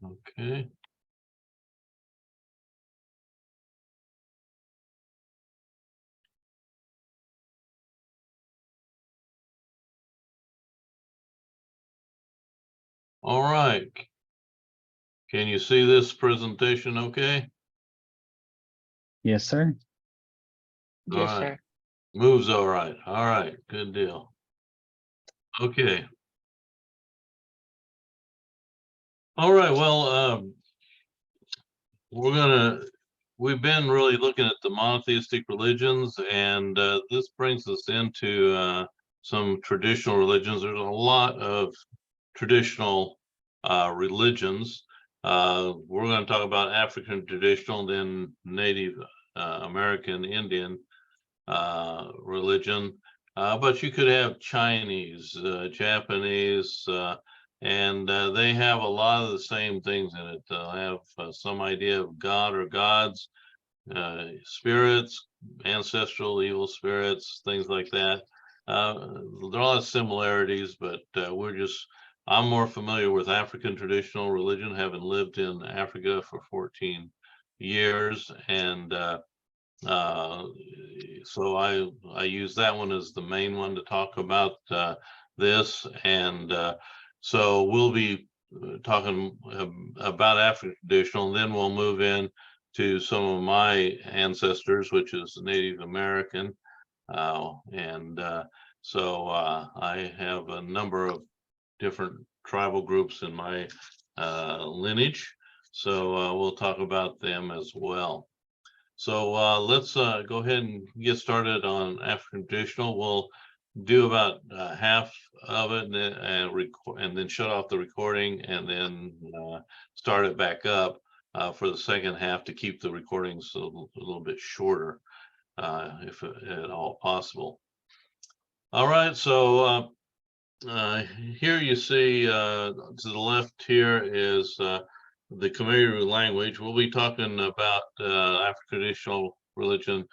Okay. All right. Can you see this presentation okay? Yes, sir. All Yes, right. sir. Moves all right. All right. Good deal. Okay. All right. Well, we've been really looking at the monotheistic religions, and this brings us into some traditional religions. There's a lot of traditional religions. We're going to talk about African traditional, then Native American Indian religion. But you could have Chinese, Japanese, and they have a lot of the same things in it. They'll have some idea of God or gods, spirits, ancestral evil spirits, things like that. There are a lot of similarities, but I'm more familiar with African traditional religion, having lived in Africa for 14 years. And so I use that one as the main one to talk about this. And so we'll be talking about African traditional, and then we'll move in to some of my ancestors, which is Native American. So I have a number of different tribal groups in my lineage. So we'll talk about them as well. So let's go ahead and get started on African traditional. We'll do about half of it and then shut off the recording, and then start it back up for the second half to keep the recordings a little bit shorter, if at all possible. All right, so here you see to the left here is the Meru language. We'll be talking about African traditional religion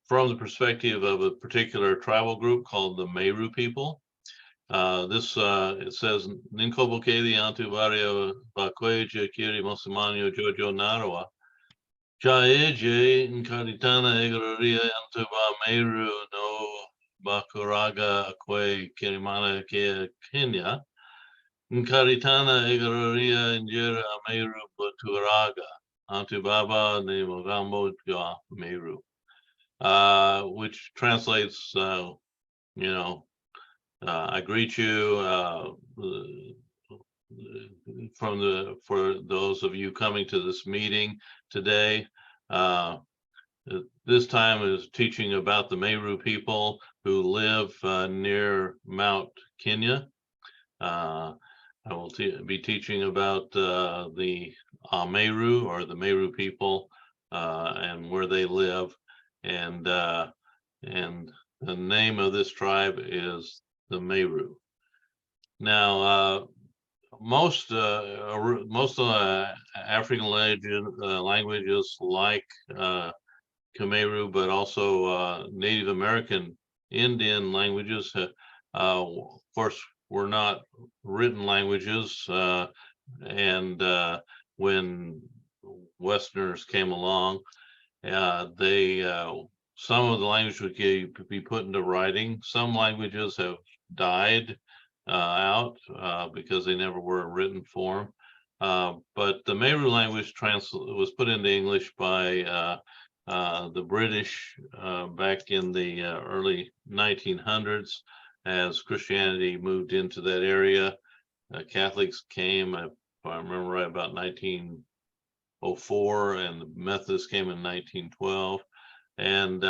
from the perspective of a particular tribal group called the Meru people. It says, Ninkobo Kedi Antu Vario Bakweja Kiri Mosimanio Jojo Narawa. Jaeje Nkaritana Egoria Antuba Meru no Bakuraga Kwe Kirimana Kenya. Nkaritana Egoria Injera Meru Baturaga Antubaba ne Mogambo Meru. Which translates, I greet you for those of you coming to this meeting today. This time is teaching about the Meru people who live near Mount Kenya. I will be teaching about the Meru, or the Meru people, and where they live. And the name of this tribe is the Meru. Now, most of the African languages like Khmer, but also Native American Indian languages, of course, were not written languages. And when Westerners came along, some of the language would be put into writing. Some languages have died out because they never were in written form. But the Meru language was put into English by the British back in the early 1900s, as Christianity moved into that area. Catholics came, if I remember right, about 1904, and the Methodists came in 1912. And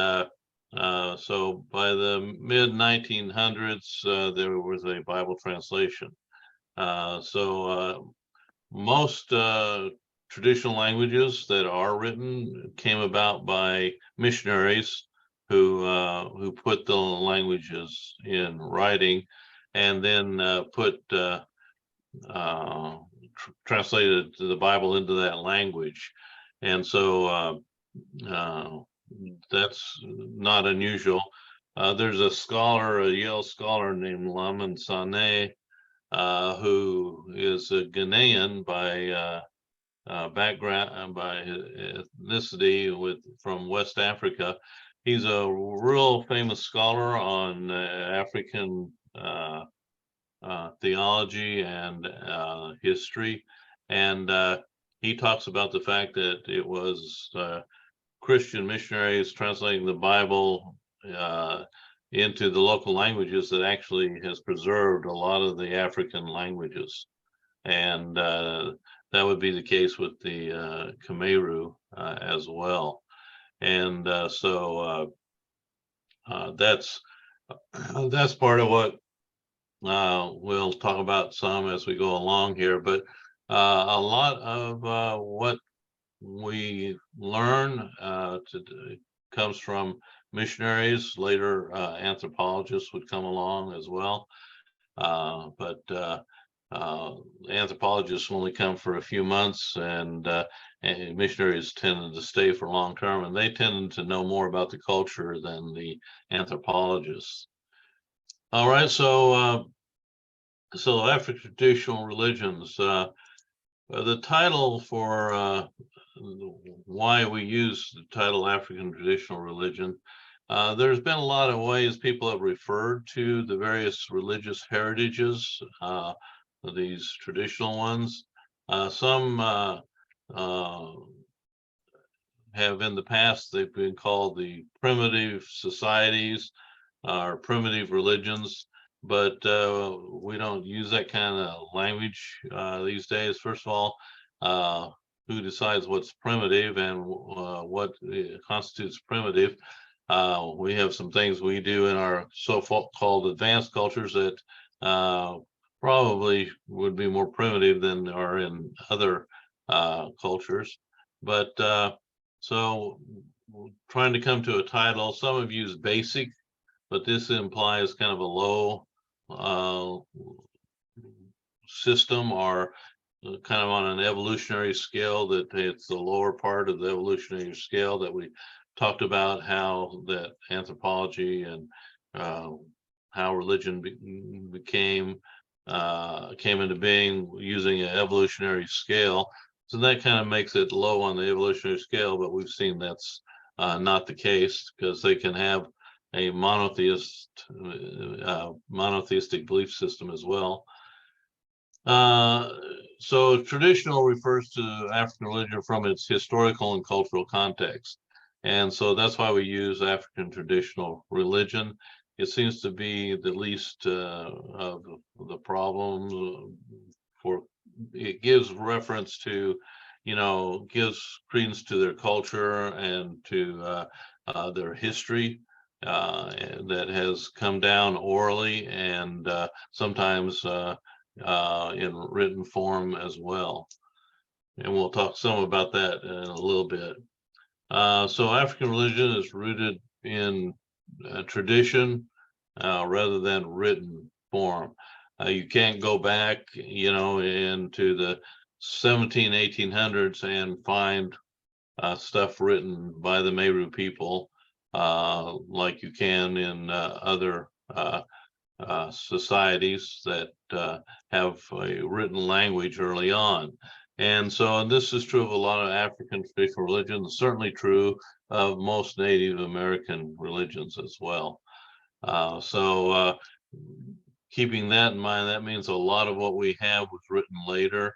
so by the mid 1900s, there was a Bible translation. So most traditional languages that are written came about by missionaries who put the languages in writing, and then translated the Bible into that language. And so that's not unusual. There's a Yale scholar named Lamin Sane, who is a Ghanaian by background, by ethnicity, from West Africa. He's a real famous scholar on African theology and history, and he talks about the fact that it was Christian missionaries translating the Bible into the local languages that actually has preserved a lot of the African languages. And that would be the case with the Meru as well. And so that's part of what we'll talk about some as we go along here. But a lot of what we learn comes from missionaries. Later, anthropologists would come along as well. But anthropologists only come for a few months, and missionaries tended to stay for long term, and they tended to know more about the culture than the anthropologists. All right, so African traditional religions. The title for why we use the title African traditional religion. There's been a lot of ways people have referred to the various religious heritages, these traditional ones. Some have in the past, they've been called the primitive societies or primitive religions, but we don't use that kind of language these days. First of all, who decides what's primitive and what constitutes primitive? We have some things we do in our so-called advanced cultures that probably would be more primitive than are in other cultures. But so trying to come to a title, some have used basic, but this implies kind of a low system, or kind of on an evolutionary scale, that it's the lower part of the evolutionary scale that we talked about, how that anthropology and how religion came into being using an evolutionary scale. So that kind of makes it low on the evolutionary scale, but we've seen that's not the case, because they can have a monotheistic belief system as well. So traditional refers to African religion from its historical and cultural context. And so that's why we use African traditional religion. It seems to be the least of the problems. For it gives reference to, gives credence to their culture and to their history that has come down orally, and sometimes in written form as well. And we'll talk some about that in a little bit. So African religion is rooted in tradition rather than written form. You can't go back, into the 1800s and find stuff written by the Meru people like you can in other societies that have a written language early on. And so this is true of a lot of African traditional religions, certainly true of most Native American religions as well. So keeping that in mind, that means a lot of what we have was written later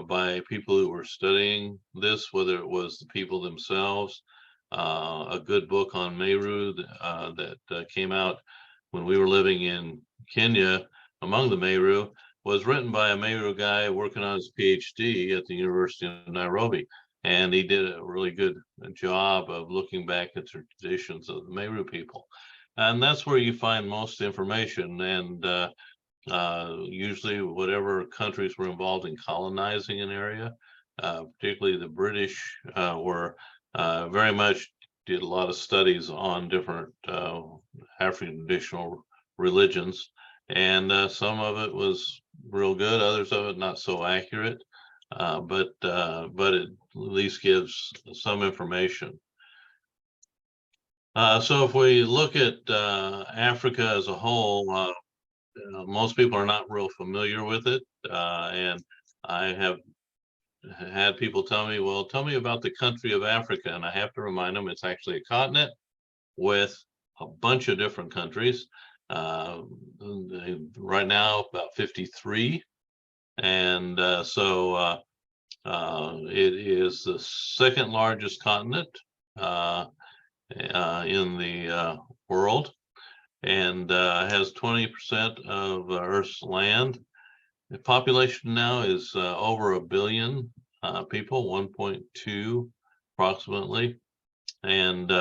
by people who were studying this, whether it was the people themselves. A good book on Meru that came out when we were living in Kenya among the Meru was written by a Meru guy working on his PhD at the University of Nairobi. And he did a really good job of looking back at the traditions of the Meru people. And that's where you find most information. And usually whatever countries were involved in colonizing an area, particularly the British were very much did a lot of studies on different African traditional religions. And some of it was real good, others of it not so accurate, but it at least gives some information. So if we look at Africa as a whole, most people are not real familiar with it, and I have had people tell me, well, tell me about the country of Africa. And I have to remind them it's actually a continent with a bunch of different countries. Right now, about 53. And it is the second largest continent in the world, and has 20% of Earth's land. The population now is over 1 billion people, 1.2 approximately, and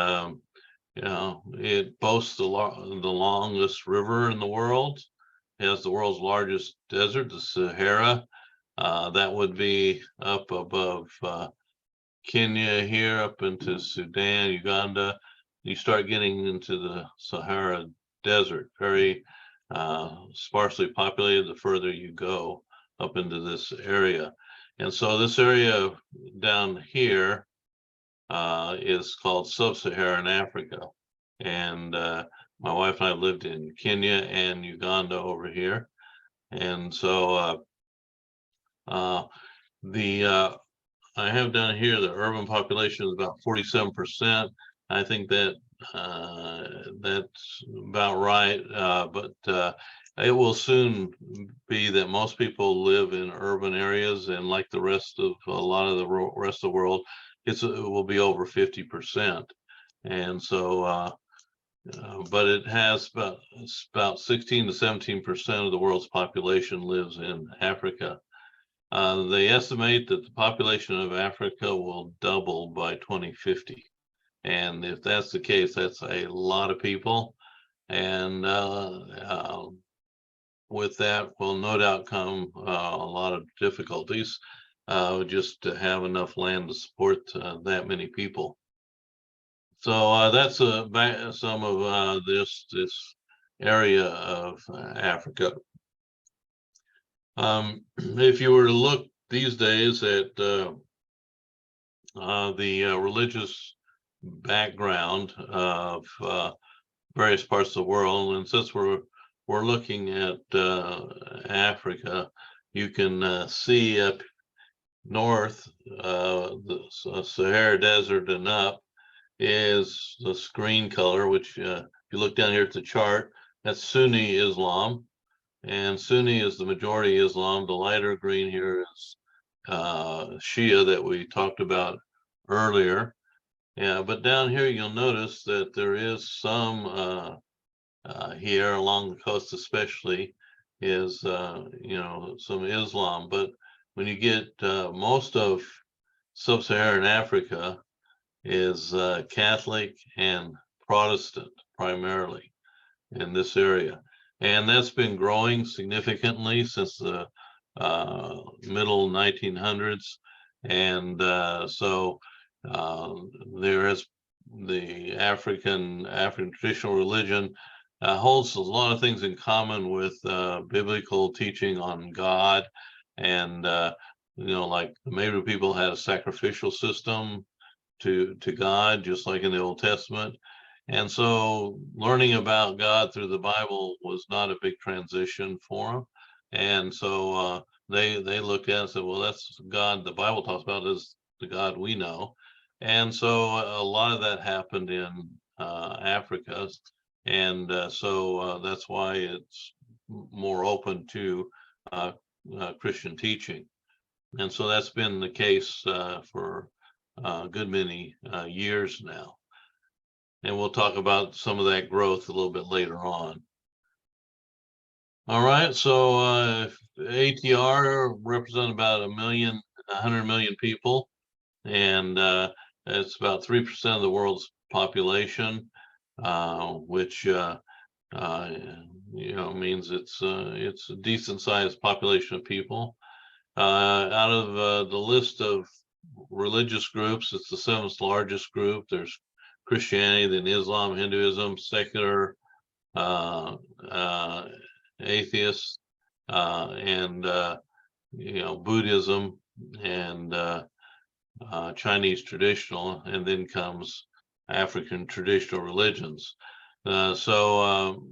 it boasts the longest river in the world. It has the world's largest desert, the Sahara. That would be up above Kenya here, up into Sudan, Uganda. You start getting into the Sahara Desert, very sparsely populated the further you go up into this area. And so this area down here is called Sub-Saharan Africa. And my wife and I lived in Kenya and Uganda over here. And so I have down here the urban population is about 47%. I think that that's about right, but it will soon be that most people live in urban areas, and like the rest of a lot of the rest of the world, it will be over 50%. And so, but it has about 16 to 17% of the world's population lives in Africa. They estimate that the population of Africa will double by 2050. And if that's the case, that's a lot of people. And with that will no doubt come a lot of difficulties just to have enough land to support that many people. So that's some of this area of Africa. If you were to look these days at the religious background of various parts of the world, and since we're looking at Africa, you can see up north, the Sahara Desert and up is the screen color, which if you look down here at the chart, that's Sunni Islam. And Sunni is the majority Islam. The lighter green here is Shia that we talked about earlier. Yeah, but down here you'll notice that there is some here along the coast, especially, is some Islam. But when you get most of sub-Saharan Africa is Catholic and Protestant primarily in this area. And that's been growing significantly since the middle 1900s. And so there has the African traditional religion holds a lot of things in common with biblical teaching on God. And, like the Meru people had a sacrificial system to God, just like in the Old Testament. And so learning about God through the Bible was not a big transition for them. And so they looked at it and said, well, that's God the Bible talks about is the God we know. And so a lot of that happened in Africa. And so that's why it's more open to Christian teaching. And so that's been the case for a good many years now. And we'll talk about some of that growth a little bit later on. All right, so ATR represent about 100 million people, and it's about 3% of the world's population, which means it's a decent sized population of people. Out of the list of religious groups, it's the 7th largest group. There's Christianity, then Islam, Hinduism, secular, atheists, and Buddhism, and Chinese traditional, and then comes African traditional religions. So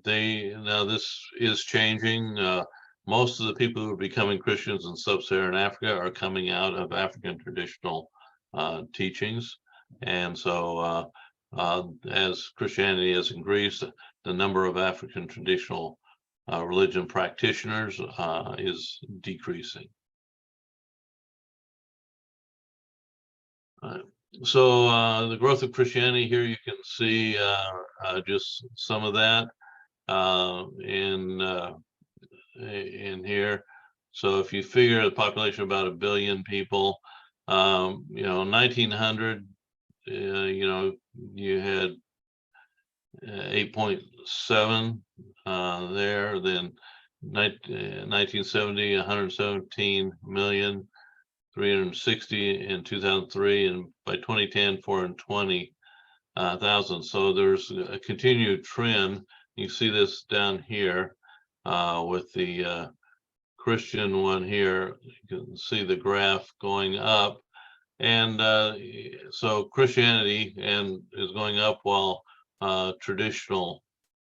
this is changing. most of the people who are becoming Christians in sub-Saharan Africa are coming out of African traditional teachings. And so as Christianity has increased, the number of African traditional religion practitioners is decreasing. So the growth of Christianity here, you can see just some of that in here. So if you figure the population of about 1 billion people, 1900, you had 8.7 there. Then 1970, 117 million. 360 in 2003, and by 2010, 420,000. So there's a continued trend. You see this down here with the Christian one here. You can see the graph going up, and so Christianity is going up while traditional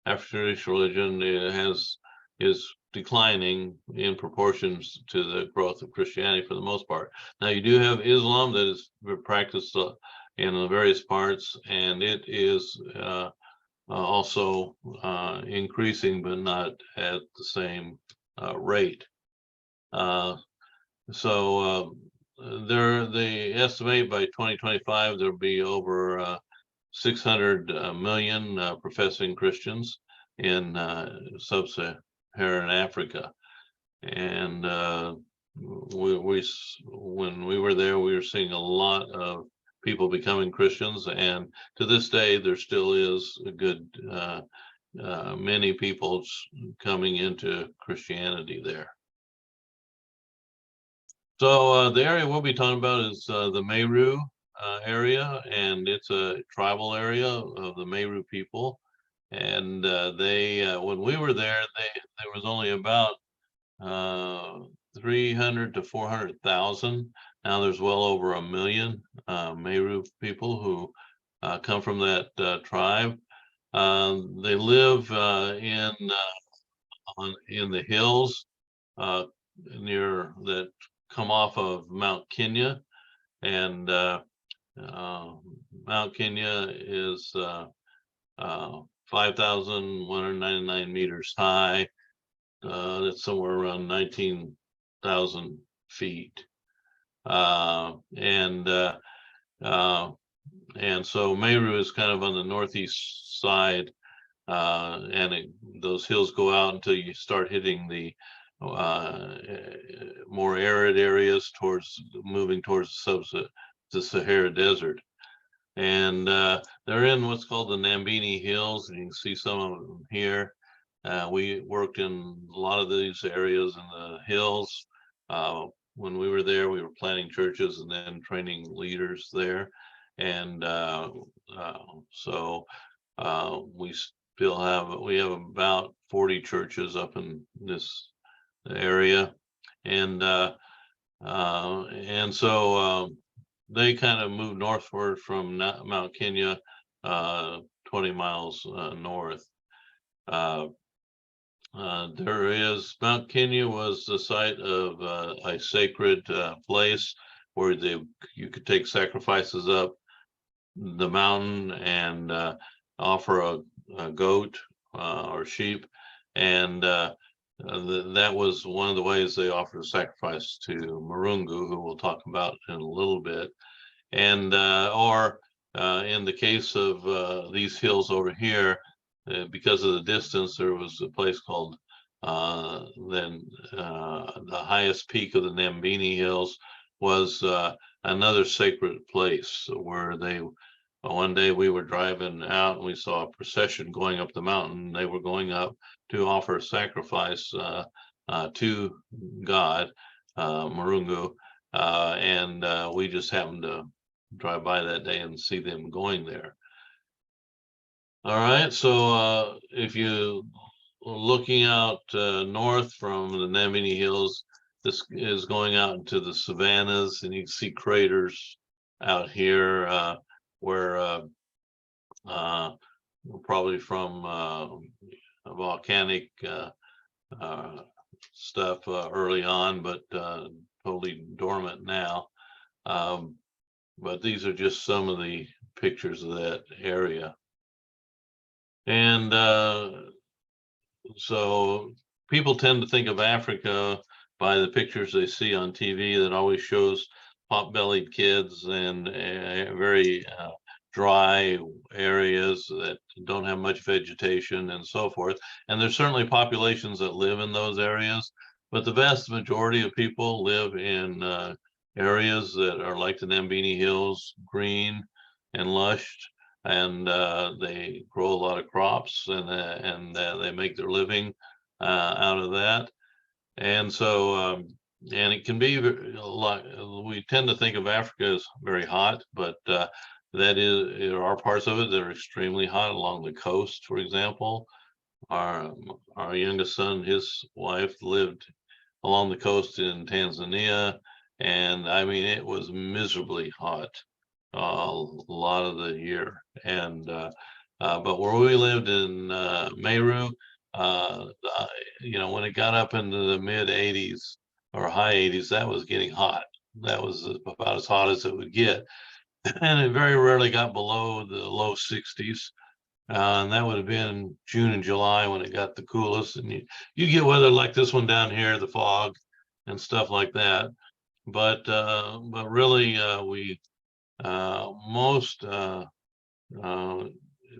African religion is declining in proportions to the growth of Christianity for the most part. Now you do have Islam that is practiced in the various parts, and it is also increasing, but not at the same rate. They estimate by 2025 there'll be over 600 million professing Christians in sub-Saharan Africa. And when we were there, we were seeing a lot of people becoming Christians, and to this day there still is a good many people coming into Christianity there. So the area we'll be talking about is the Meru area, and it's a tribal area of the Meru people. And when we were there, there was only about 300 to 400,000. Now there's well over 1 million Meru people who come from that tribe. They live in the hills near that come off of Mount Kenya, and Mount Kenya is 5,199 meters high. That's somewhere around 19,000 feet. And so Meru is kind of on the northeast side, and those hills go out until you start hitting the more arid areas moving towards the Sahara Desert. And they're in what's called the Nambini Hills, and you can see some of them here. We worked in a lot of these areas in the hills. When we were there, we were planting churches and then training leaders there. And so we have about 40 churches up in this area, and so they kind of moved northward from Mount Kenya, 20 miles north. Mount Kenya was the site of a sacred place where you could take sacrifices up the mountain and offer a goat or sheep, and that was one of the ways they offered a sacrifice to Marungu, who we'll talk about in a little bit. And in the case of these hills over here, because of the distance, there was a place called the highest peak of the Nambini Hills was another sacred place where one day we were driving out and we saw a procession going up the mountain. They were going up to offer a sacrifice to God, Marungu, and we just happened to drive by that day and see them going there. All right, so if you looking out north from the Nambini Hills, this is going out into the savannas, and you can see craters out here where probably from volcanic stuff early on, but totally dormant now. But these are just some of the pictures of that area. And so people tend to think of Africa by the pictures they see on TV that always shows pot-bellied kids and very dry areas that don't have much vegetation and so forth. And there's certainly populations that live in those areas, but the vast majority of people live in areas that are like the Nambini Hills, green and lush, and they grow a lot of crops, and they make their living out of that. And so, and it can be a lot. We tend to think of Africa as very hot, but there are parts of it that are extremely hot along the coast. For example, our youngest son, his wife lived along the coast in Tanzania, and I mean it was miserably hot a lot of the year. And but where we lived in Meru, uh, uh, when it got up into the mid 80s or high 80s, that was getting hot. That was about as hot as it would get, and it very rarely got below the low 60s. And that would have been June and July when it got the coolest. And you get weather like this one down here, the fog and stuff like that. But really, we most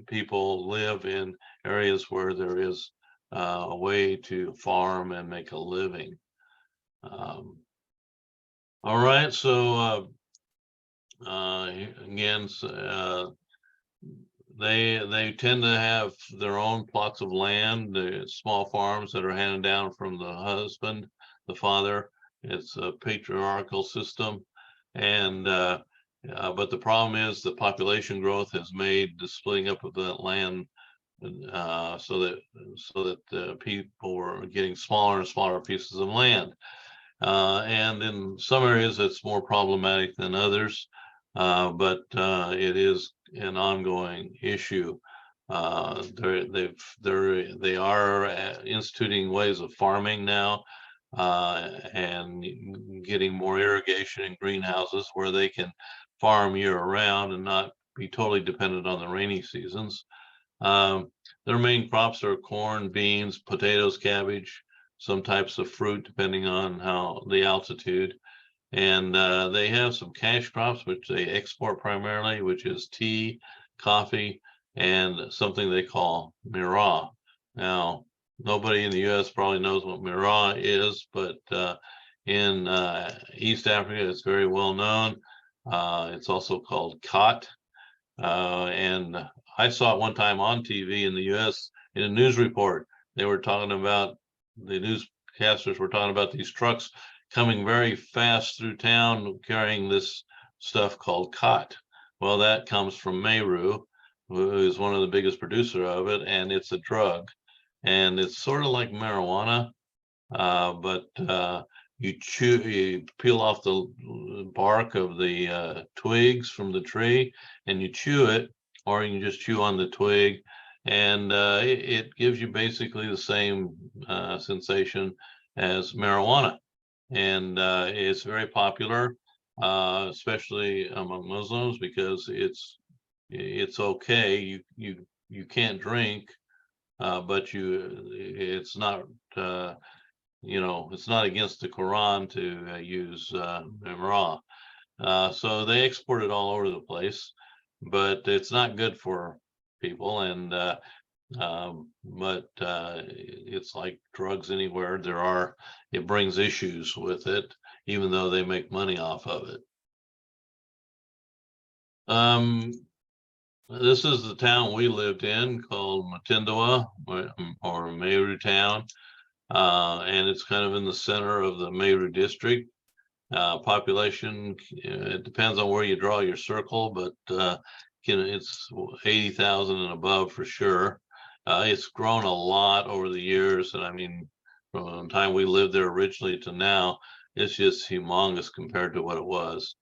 people live in areas where there is a way to farm and make a living. Um, all right, so again, they tend to have their own plots of land, small farms that are handed down from the husband, the father. It's a patriarchal system, and but the problem is the population growth has made the splitting up of that land so that people were getting smaller and smaller pieces of land. And in some areas it's more problematic than others, but it is an ongoing issue. They are instituting ways of farming now, and getting more irrigation and greenhouses where they can farm year round and not be totally dependent on the rainy seasons. Um, their main crops are corn, beans, potatoes, cabbage, some types of fruit, depending on how the altitude. And they have some cash crops, which they export primarily, which is tea, coffee, and something they call Meru. Now, nobody in the US probably knows what Meru is, but in East Africa, it's very well known. It's also called khat. And I saw it one time on TV in the US in a news report. They were talking about, the newscasters were talking about these trucks coming very fast through town carrying this stuff called khat. Well, that comes from Meru, who is one of the biggest producer of it, and it's a drug. And it's sort of like marijuana, but you peel off the bark of the twigs from the tree and you chew it, or you can just chew on the twig, and it gives you basically the same sensation as marijuana. And it's very popular, especially among Muslims, because it's okay. You can't drink, but it's not it's not against the Quran to use Imra. So they export it all over the place, but it's not good for people. And but it's like drugs anywhere. It brings issues with it, even though they make money off of it. This is the town we lived in called Matindawa, or Meru town. And it's kind of in the center of the Meru district. Population, it depends on where you draw your circle, but it's 80,000 and above for sure. It's grown a lot over the years, and I mean, from the time we lived there originally to now, it's just humongous compared to what it was.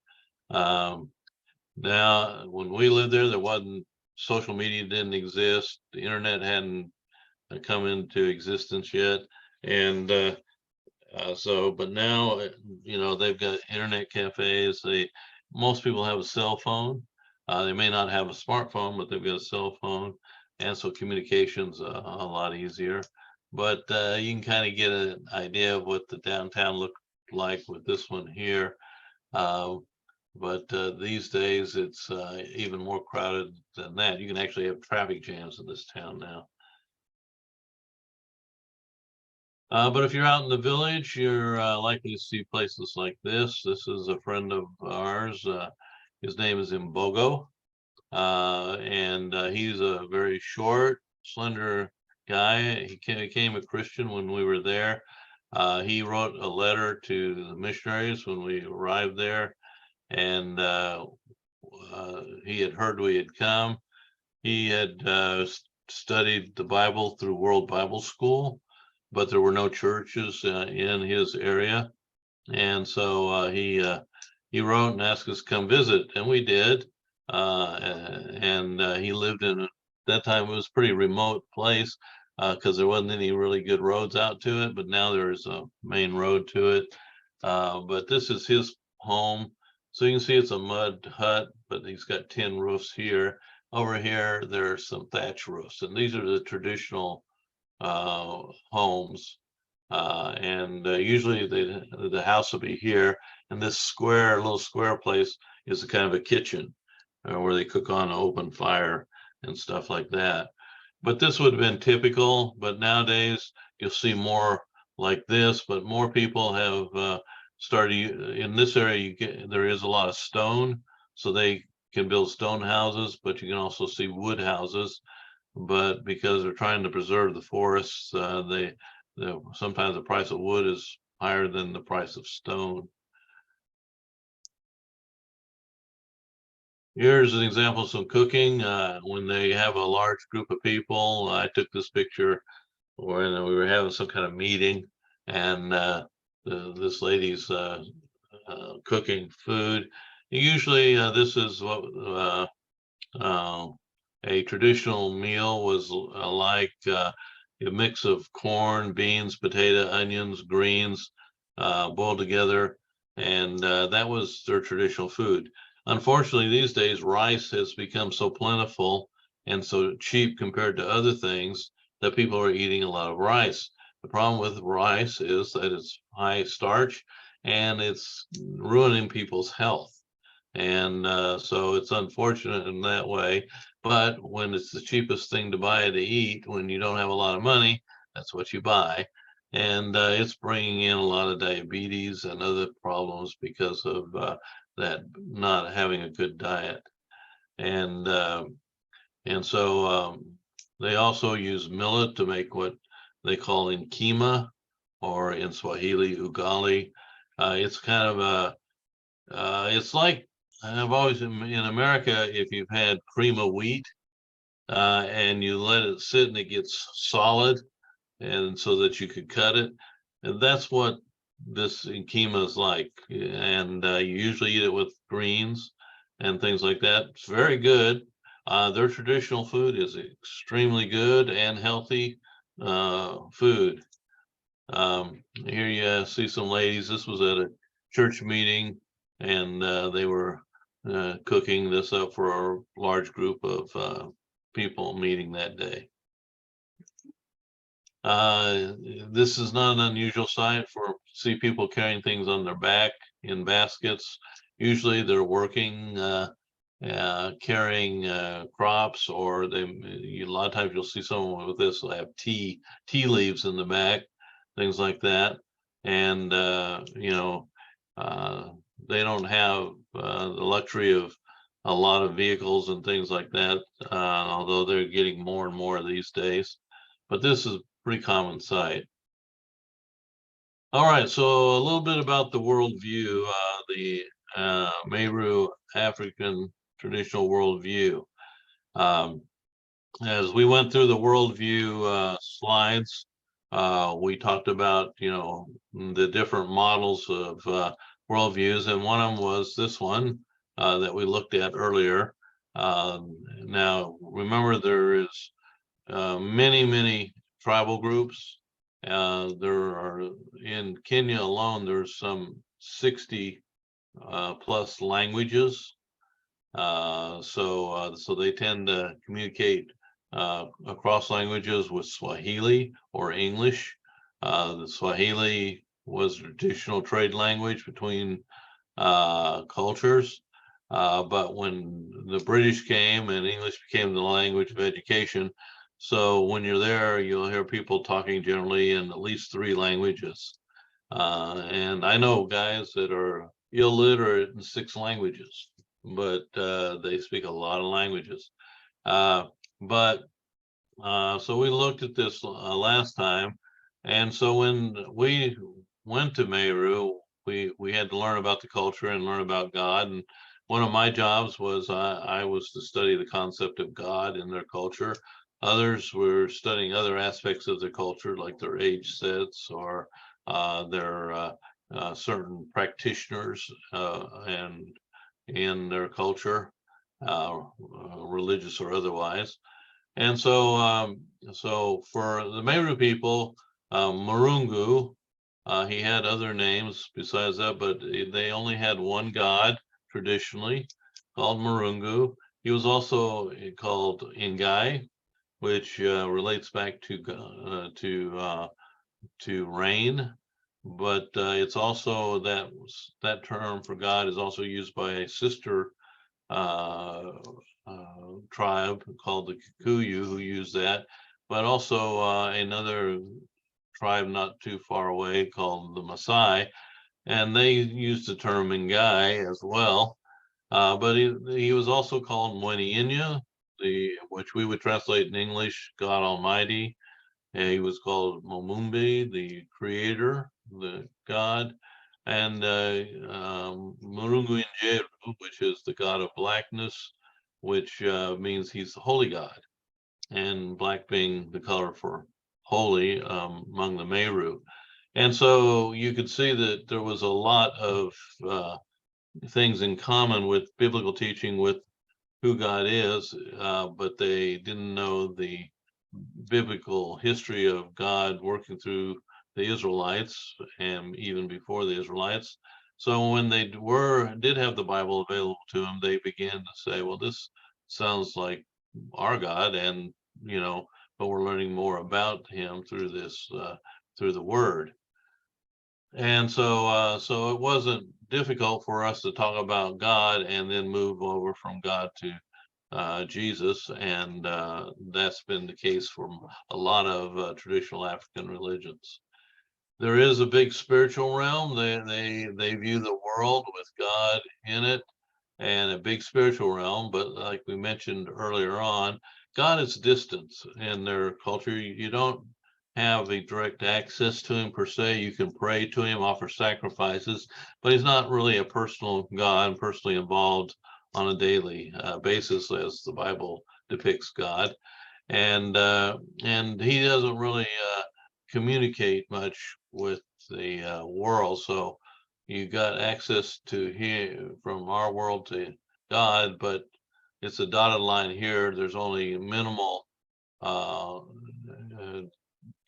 Now, when we lived there, there wasn't, social media didn't exist, the internet hadn't come into existence yet, and But now, they've got internet cafes. Most people have a cell phone. They may not have a smartphone, but they've got a cell phone, and so communication's a lot easier. But you can kind of get an idea of what the downtown looked like with this one here. Uh, but these days, it's even more crowded than that. You can actually have traffic jams in this town now. But if you're out in the village, you're likely to see places like this. This is a friend of ours. His name is Imbogo, and he's a very short, slender guy. He became a Christian when we were there. He wrote a letter to the missionaries when we arrived there, and he had heard we had come. He had studied the Bible through World Bible School, but there were no churches in his area, and so he wrote and asked us to come visit, and we did. And he lived in that time it was a pretty remote place because there wasn't any really good roads out to it, but now there's a main road to it. But this is his home, so you can see it's a mud hut, but he's got tin roofs here. Over here, there's some thatch roofs, and these are the traditional homes. And usually the house will be here, and this little square place is a kind of a kitchen where they cook on an open fire and stuff like that. But this would have been typical, but nowadays you'll see more like this, but more people have started in this area. There is a lot of stone, so they can build stone houses, but you can also see wood houses. But because they're trying to preserve the forests, sometimes the price of wood is higher than the price of stone. Here's an example of some cooking. When they have a large group of people, I took this picture when we were having some kind of meeting, and this lady's cooking food. Usually, this is what uh, a traditional meal was like a mix of corn, beans, potato, onions, greens, boiled together, and that was their traditional food. Unfortunately, these days, rice has become so plentiful and so cheap compared to other things that people are eating a lot of rice. The problem with rice is that it's high starch and it's ruining people's health. And so it's unfortunate in that way. But when it's the cheapest thing to buy to eat, when you don't have a lot of money, that's what you buy. And it's bringing in a lot of diabetes and other problems because of that not having a good diet. And so they also use millet to make what they call nkima, or in Swahili, ugali. It's kind of it's like I've always in America, if you've had cream of wheat and you let it sit and it gets solid, and so that you could cut it, and that's what this nkima is like. And you usually eat it with greens and things like that. It's very good. Their traditional food is extremely good and healthy food. Here you see some ladies. This was at a church meeting, and they were cooking this up for a large group of people meeting that day. This is not an unusual sight for see people carrying things on their back in baskets. Usually they're working carrying crops, or a lot of times you'll see someone with this, they'll have tea leaves in the back, things like that. And they don't have the luxury of a lot of vehicles and things like that, although they're getting more and more these days. But this is a pretty common sight. All right, so a little bit about the worldview, the Meru African traditional worldview. Um, as we went through the worldview slides, we talked about, the different models of worldviews, and one of them was this one that we looked at earlier. Now, remember, there is many tribal groups, There are, in Kenya alone, there's some 60 plus languages. So they tend to communicate across languages with Swahili or English. The Swahili was a traditional trade language between cultures. But when the British came and English became the language of education, so when you're there, you'll hear people talking generally in at least 3 languages. And I know guys that are illiterate in 6 languages, but they speak a lot of languages. But So we looked at this last time, and so when we went to Meru, we had to learn about the culture and learn about God. And one of my jobs was I was to study the concept of God in their culture. Others were studying other aspects of their culture, like their age sets or their certain practitioners and in their culture, religious or otherwise. And so for the Meru people, Marungu, he had other names besides that, but they only had one god traditionally called Marungu. He was also called Ingai, which relates back to rain. But it's also that term for God is also used by a sister uh, tribe called the Kikuyu who use that, but also another tribe not too far away called the Maasai, and they use the term Ngai as well. But he was also called Mweniinya, which we would translate in English, God Almighty. And he was called Momumbi, the creator, the God, and Murungu Injeru, which is the god of blackness, which means he's the holy God, and black being the color for holy among the Meru. And so you could see that there was a lot of things in common with biblical teaching with who God is, but they didn't know the biblical history of God working through the Israelites and even before the Israelites. So when they did have the Bible available to them, they began to say, well, this sounds like our God, and but we're learning more about him through this through the word. And so it wasn't difficult for us to talk about God and then move over from God to Jesus, and that's been the case for a lot of traditional African religions. There is a big spiritual realm. They view the world with God in it, and a big spiritual realm. But like we mentioned earlier on, God is distant in their culture. You don't have a direct access to him per se. You can pray to him, offer sacrifices, but he's not really a personal God, personally involved on a daily basis as the Bible depicts God. And he doesn't really communicate much with the world. So you got access to here from our world to God, but it's a dotted line here. There's only minimal uh,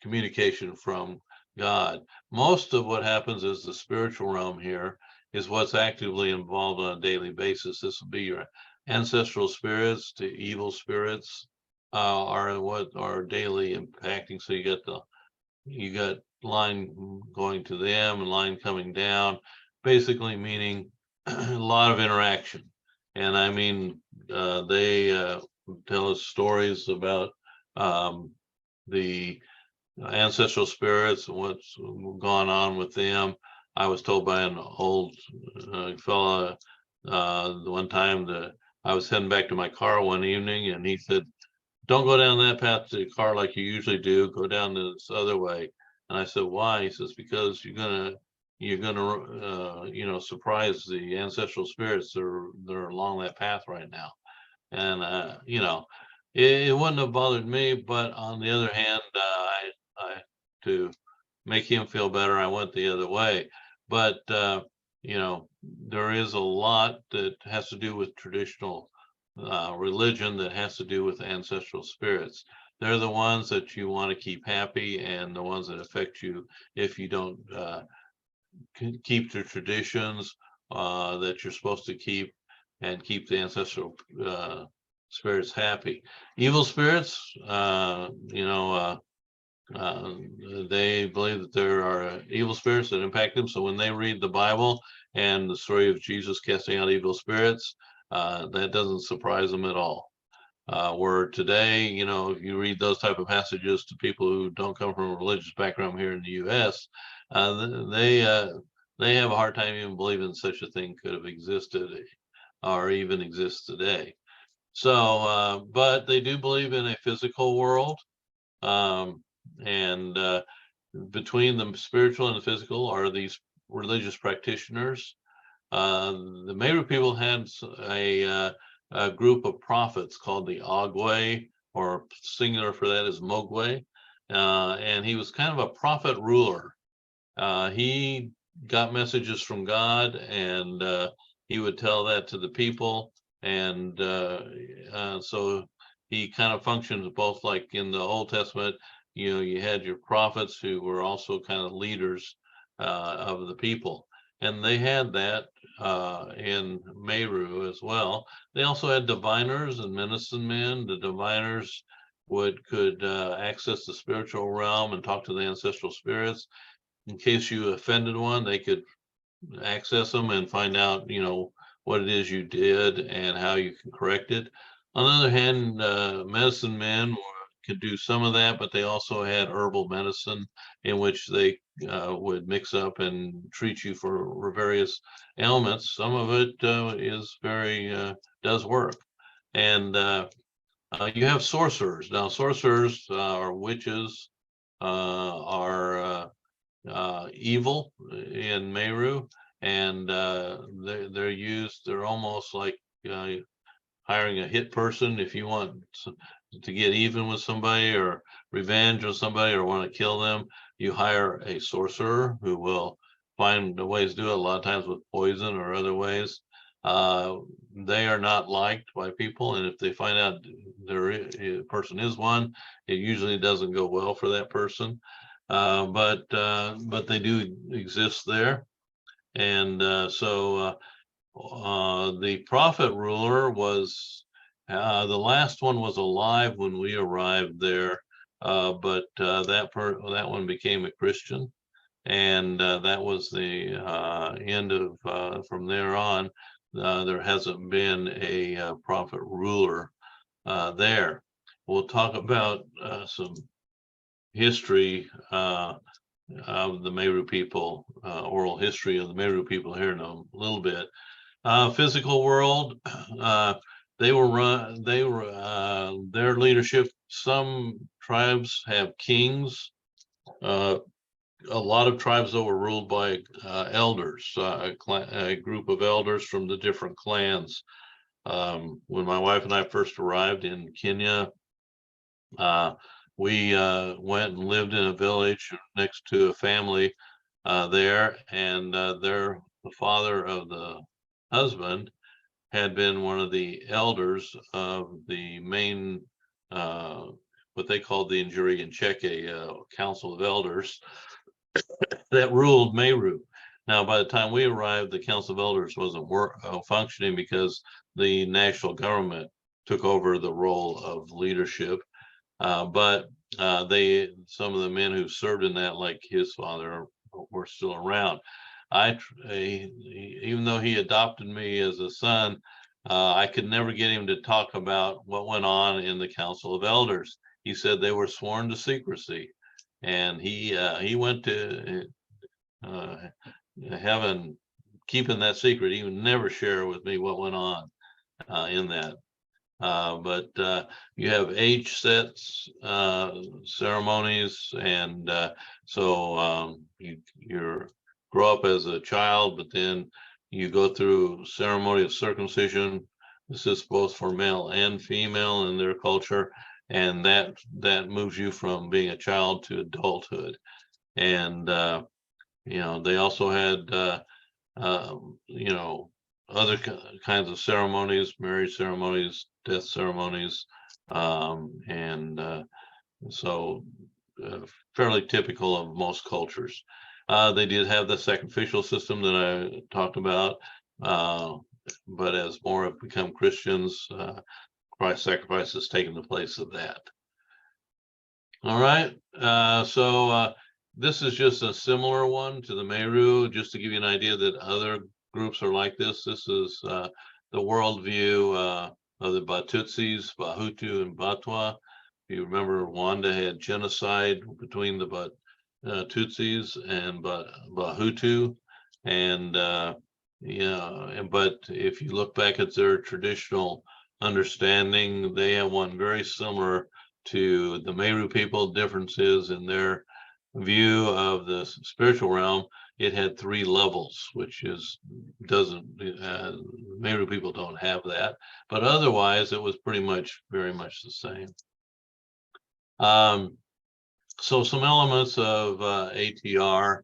communication from God. Most of what happens is the spiritual realm here is what's actively involved on a daily basis. This will be your ancestral spirits to evil spirits are what are daily impacting. So you got line going to them and line coming down, basically meaning a lot of interaction. And I mean, they tell us stories about the ancestral spirits and what's gone on with them. I was told by an old fella the one time that I was heading back to my car one evening, and he said, "Don't go down that path to the car like you usually do. Go down this other way." And I said, "Why?" He says, "Because you're gonna surprise the ancestral spirits. They're along that path right now." And it wouldn't have bothered me, but on the other hand, I to make him feel better, I went the other way. But there is a lot that has to do with traditional religion that has to do with ancestral spirits. they're the ones that you want to keep happy, and the ones that affect you if you don't keep the traditions that you're supposed to keep, and keep the ancestral spirits happy. Evil spirits, they believe that there are evil spirits that impact them. So when they read the Bible and the story of Jesus casting out evil spirits, that doesn't surprise them at all. Where today, if you read those type of passages to people who don't come from a religious background here in the U.S., they have a hard time even believing such a thing could have existed or even exists today. So, but they do believe in a physical world, and between the spiritual and the physical are these religious practitioners. The Meru people had a group of prophets called the Ogwe, or singular for that is Mogwe, and he was kind of a prophet ruler. He got messages from God, and he would tell that to the people, and so he kind of functions both like in the Old Testament. You had your prophets who were also kind of leaders of the people, and they had that in Meru as well. They also had diviners and medicine men. The diviners could access the spiritual realm and talk to the ancestral spirits. In case you offended one, they could access them and find out, what it is you did and how you can correct it. On the other hand, medicine men could do some of that, but they also had herbal medicine in which they would mix up and treat you for various ailments. Some of it does work. And you have sorcerers. Now, sorcerers or witches are evil in Meru, and they're almost like hiring a hit person. If you want to get even with somebody or revenge on somebody or want to kill them, you hire a sorcerer who will find the ways to do it, a lot of times with poison or other ways. They are not liked by people, and if they find out a person is one, it usually doesn't go well for that person. But they do exist there, and so the prophet ruler was the last one was alive when we arrived there, but that one became a Christian, and that was the end of from there on. There hasn't been a prophet ruler there. We'll talk about some history of the Meru people, oral history of the Meru people here in a little bit. Physical world, their leadership. Some tribes have kings. A lot of tribes though were ruled by elders, a group of elders from the different clans. When my wife and I first arrived in Kenya, we went and lived in a village next to a family there, and the father of the husband had been one of the elders of the main, what they called the Injuri and Cheke Council of Elders that ruled Meru. Now, by the time we arrived, the Council of Elders wasn't functioning because the national government took over the role of leadership. But some of the men who served in that, like his father, were still around. Even though he adopted me as a son, I could never get him to talk about what went on in the Council of Elders. He said they were sworn to secrecy, and he went to heaven keeping that secret. He would never share with me what went on in that. But you have age sets, ceremonies, and so you grow up as a child, but then you go through ceremony of circumcision. This is both for male and female in their culture, and that moves you from being a child to adulthood. And they also had other kinds of ceremonies, marriage ceremonies, death ceremonies, and So fairly typical of most cultures. They did have the sacrificial system that I talked about, but as more have become Christians, Christ's sacrifice has taken the place of that. All right, so this is just a similar one to the Meru, just to give you an idea that other groups are like this. This is the worldview of the Batutsis, Bahutu, and Batwa. If you remember, Rwanda had genocide between the Tutsis and Bahutu, and but if you look back at their traditional understanding, they have one very similar to the Meru people. Differences in their view of the spiritual realm. It had 3 levels, which doesn't Meru people don't have that, but otherwise it was pretty much very much the same. So some elements of ATR.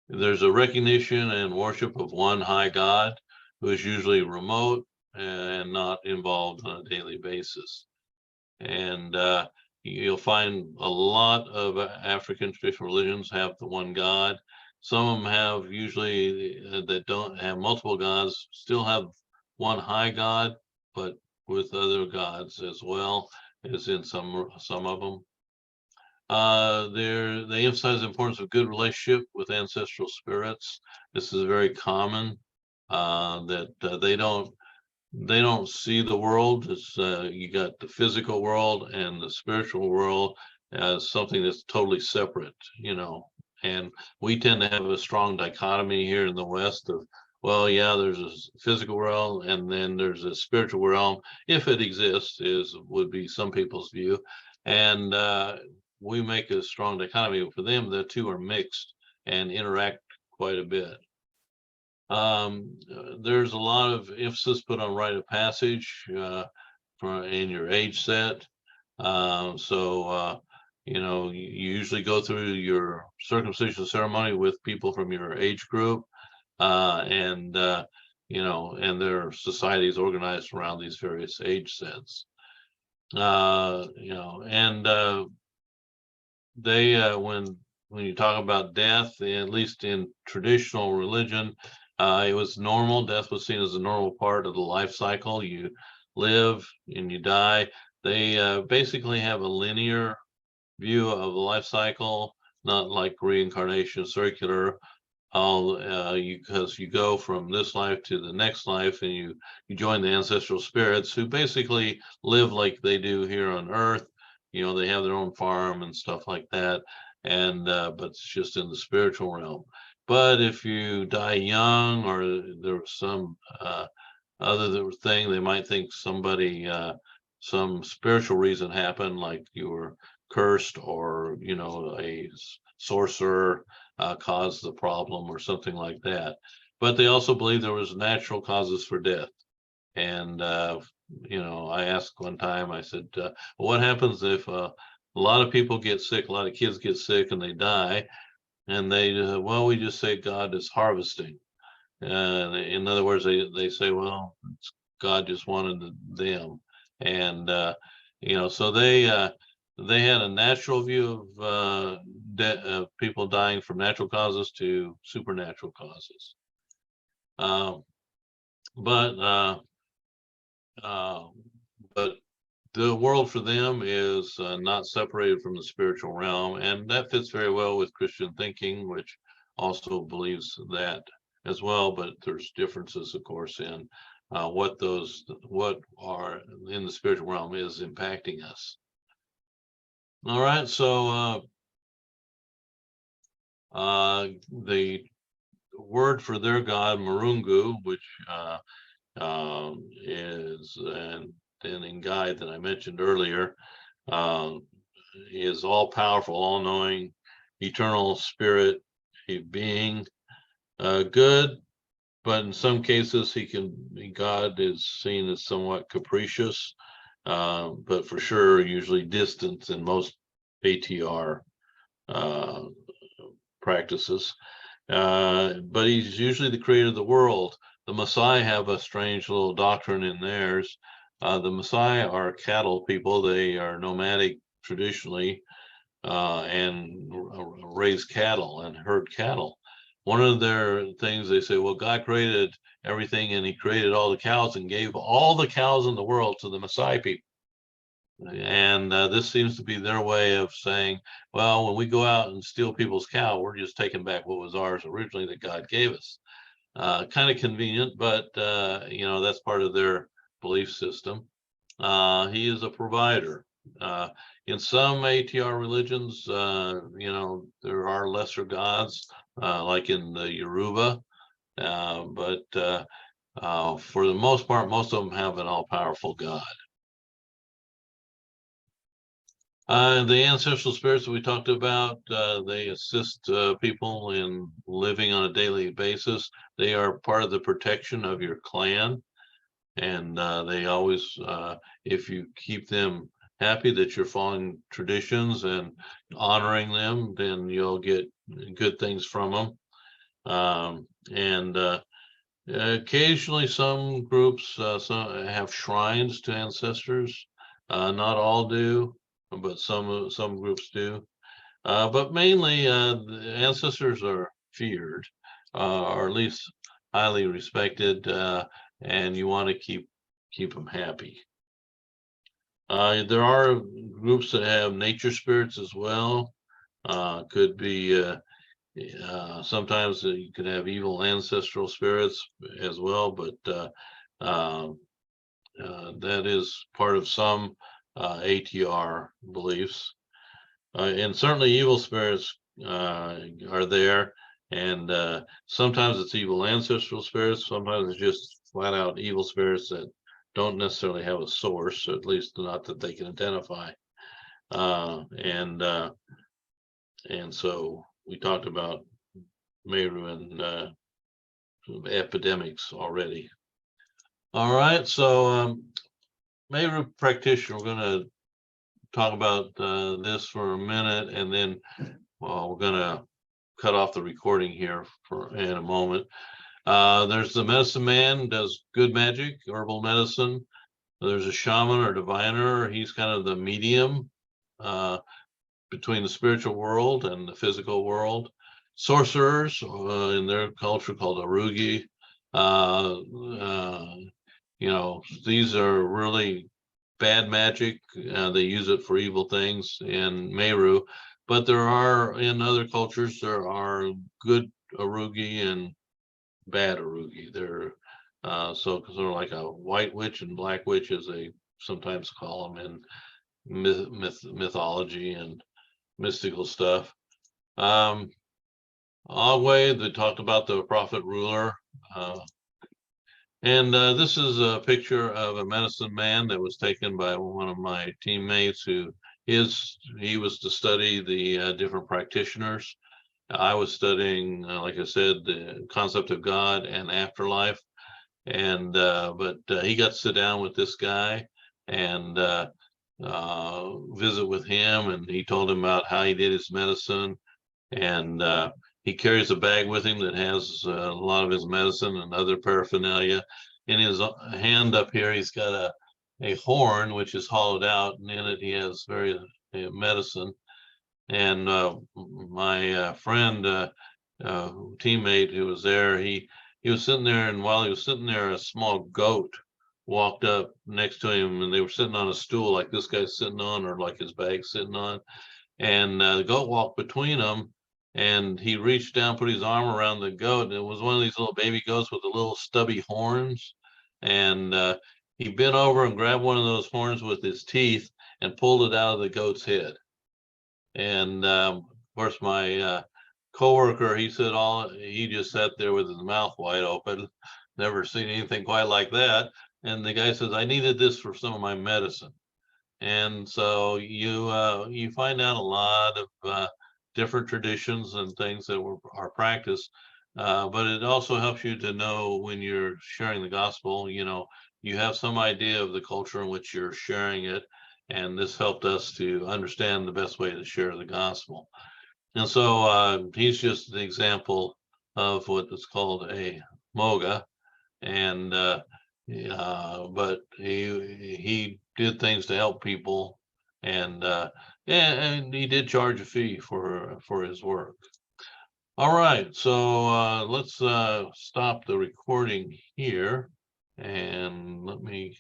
There's a recognition and worship of one high God who is usually remote and not involved on a daily basis. And you'll find a lot of African traditional religions have the one God. Some of them have usually that don't have multiple gods, still have one high God, but with other gods as well as in some of them. They emphasize the importance of good relationship with ancestral spirits. This is very common that they don't see the world as you got the physical world and the spiritual world as something that's totally separate, and we tend to have a strong dichotomy here in the West of, well, yeah, there's a physical realm and then there's a spiritual realm, if it exists, would be some people's view. And we make a strong dichotomy. For them, the two are mixed and interact quite a bit. There's a lot of emphasis put on rite of passage in your age set. You usually go through your circumcision ceremony with people from your age group, and their society is organized around these various age sets. They when you talk about death, at least in traditional religion, it was normal. Death was seen as a normal part of the life cycle. You live and you die. They basically have a linear view of the life cycle, not like reincarnation, circular. Because you go from this life to the next life, and you join the ancestral spirits who basically live like they do here on Earth. They have their own farm and stuff like that, and but it's just in the spiritual realm. But if you die young, or there was some other thing, they might think somebody some spiritual reason happened, like you were cursed, or a sorcerer caused the problem or something like that. But they also believe there was natural causes for death. And I asked one time, I said, what happens if a lot of people get sick, a lot of kids get sick and they die, and well, we just say God is harvesting. In other words, they say, well, God just wanted them. And so they had a natural view of people dying from natural causes to supernatural causes. But the world for them is not separated from the spiritual realm, and that fits very well with Christian thinking, which also believes that as well. But there's differences, of course, in what are in the spiritual realm is impacting us. All right, so the word for their god, Marungu, which is, and then in Guide that I mentioned earlier, is all powerful, all knowing, eternal spirit, a being, good, but in some cases God is seen as somewhat capricious, but for sure usually distant in most ATR practices. But he's usually the creator of the world. The Maasai have a strange little doctrine in theirs The Maasai are cattle people. They are nomadic traditionally, and raise cattle and herd cattle. One of their things they say, well, God created everything and he created all the cows and gave all the cows in the world to the Maasai people. And this seems to be their way of saying, well, when we go out and steal people's cow, we're just taking back what was ours originally that God gave us. Kind of convenient, but that's part of their belief system. He is a provider. In some ATR religions, there are lesser gods, like in the Yoruba, but for the most part, most of them have an all-powerful God. The ancestral spirits that we talked about, they assist people in living on a daily basis. They are part of the protection of your clan. And they always, if you keep them happy that you're following traditions and honoring them, then you'll get good things from them. And occasionally some groups some have shrines to ancestors. Not all do, but some groups do. But mainly the ancestors are feared, or at least highly respected, and you want to keep them happy. There are groups that have nature spirits as well. Could be sometimes you could have evil ancestral spirits as well, but that is part of some ATR beliefs. And certainly evil spirits are there, and sometimes it's evil ancestral spirits, sometimes it's just flat out evil spirits that don't necessarily have a source, at least not that they can identify. And so we talked about Meru and epidemics already. All right, so Meru practitioner, we're going to talk about this for a minute, and then we're going to cut off the recording here in a moment. There's the medicine man, does good magic, herbal medicine. There's a shaman or diviner. He's kind of the medium between the spiritual world and the physical world. Sorcerers in their culture called arugi. These are really bad magic. They use it for evil things in Meru, but there are in other cultures there are good arugi and bad arugi. They're so sort of like a white witch and black witch, as they sometimes call them in mythology and mystical stuff. Agwe, they talked about the prophet ruler. And this is a picture of a medicine man that was taken by one of my teammates he was to study the different practitioners. I was studying, like I said, the concept of God and afterlife. And but he got to sit down with this guy and visit with him, and he told him about how he did his medicine. And he carries a bag with him that has a lot of his medicine and other paraphernalia. In his hand up here, he's got a horn which is hollowed out, and in it he has various medicine. And my friend, teammate who was there, he was sitting there, and while he was sitting there, a small goat walked up next to him, and they were sitting on a stool like this guy's sitting on, or like his bag sitting on. And the goat walked between them, and he reached down, put his arm around the goat, and it was one of these little baby goats with the little stubby horns. And he bent over and grabbed one of those horns with his teeth and pulled it out of the goat's head. And of course, my coworker, he said he just sat there with his mouth wide open, never seen anything quite like that. And the guy says, I needed this for some of my medicine. And so you find out a lot of different traditions and things that are practiced, but it also helps you to know when you're sharing the gospel, you have some idea of the culture in which you're sharing it. And this helped us to understand the best way to share the gospel. And so he's just an example of what is called a moga. And but he did things to help people, and and he did charge a fee for his work. All right, so let's stop the recording here, and let me